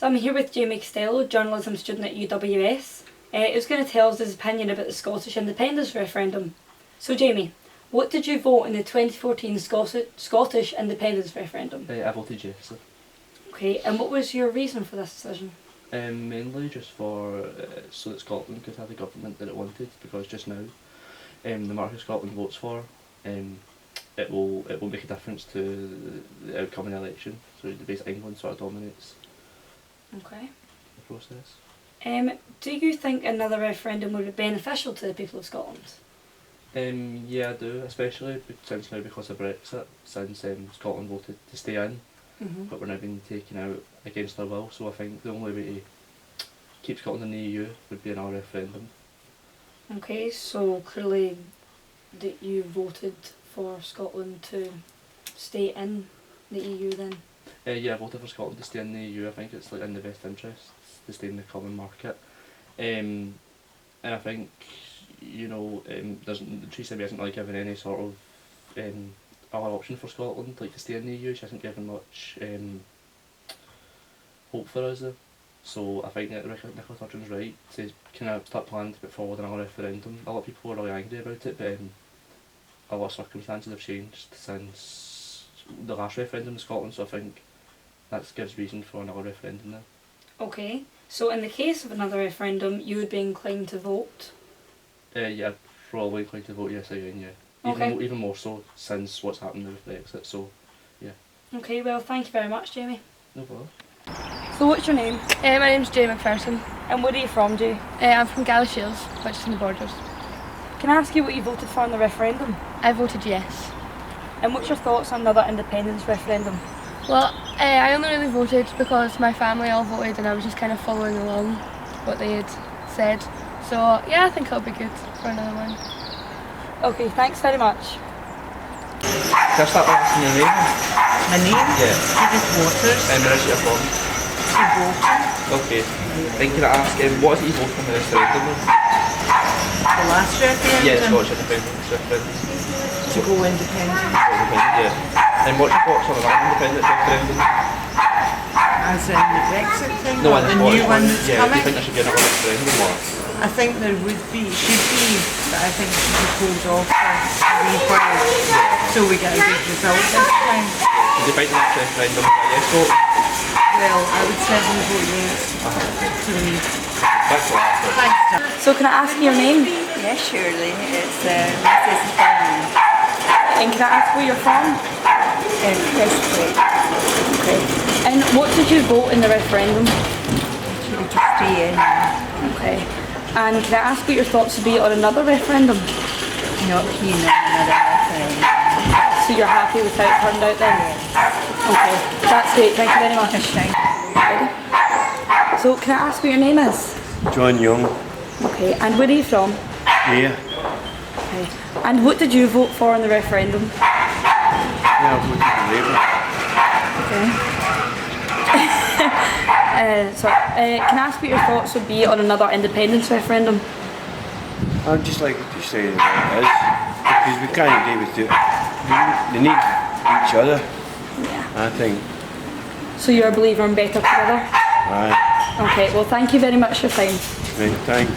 So I'm here with Jamie Costello, journalism student at UWS. Who's going to tell us his opinion about the Scottish independence referendum. So Jamie, what did you vote in the 2014 Scottish independence referendum? I voted yes. Okay, and what was your reason for this decision? Mainly just for so that Scotland could have the government that it wanted, because just now, no matter who Scotland votes for, it will make a difference to the outcome of the election. So basically England sort of dominates Okay. the process. Do you think another referendum would be beneficial to the people of Scotland? Yeah, I do, especially since now because of Brexit, since Scotland voted to stay in, but we're now being taken out against their will. So I think the only way to keep Scotland in the EU would be another referendum. Okay, so clearly that you voted for Scotland to stay in the EU then? Yeah, I voted for Scotland to stay in the EU. I think it's like in the best interest to stay in the common market. And I think, you know, Theresa May isn't really given any sort of other option for Scotland, like to stay in the EU. She hasn't given much hope for us though. So I think that Nicola Sturgeon's right to kind of start planning to put forward another referendum. A lot of people are really angry about it, but a lot of circumstances have changed since the last referendum in Scotland, so I think that gives reason for another referendum now. Okay, so in the case of another referendum, you would be inclined to vote? Yeah, probably inclined to vote yes again, yeah. Okay. Even more so since what's happened with Brexit, so yeah. Okay, well thank you very much, Jamie. No bother. So what's your name? My name's Jay McPherson. And where are you from, Jay? I'm from Galashiels, which is in the Borders. Can I ask you what you voted for in the referendum? I voted yes. And what's your thoughts on another independence referendum? Well, I only really voted because my family all voted and I was just kind of following along what they had said. So yeah, I think it'll be good for another one. Okay, thanks very much. Can I start by asking your name? My name? Yeah. Judith Waters. Where is your from? Okay. Then can I ask, what is it you vote for in the referendum? The last referendum? Yeah, Scottish referendum. To go independent. Yeah. And what's your thoughts on an independent referendum? As in the Brexit thing? No, or the new one that's yeah, do you coming? think there should be another referendum or? I think there should be, but I think it should be pulled off for a wee while. So we get a good result this time. Do you think the next referendum is a yes vote? Well, I would certainly vote yes. Please. Thanks a lot. Thanks, John. So can I ask your name? Yes, surely. It's Mrs. Byrne. And can I ask where you're from? Pressplate. Okay. And what did you vote in the referendum? She would just stay in. Okay. And can I ask what your thoughts would be on another referendum? Not keen on another referendum. So you're happy with how it turned out then? Okay. That's great. Thank you very much. Ready? So can I ask what your name is? John Young. Okay. And where are you from? Yeah. Okay. And what did you vote for in the referendum? Yeah, I voted for Labour. Can I ask what your thoughts would be on another independence referendum? I'd just like to say that it is, because we can't deal with it. They need each other, Yeah. I think. So you're a believer in better together? Aye. Okay, well thank you very much for your time. Right, thanks.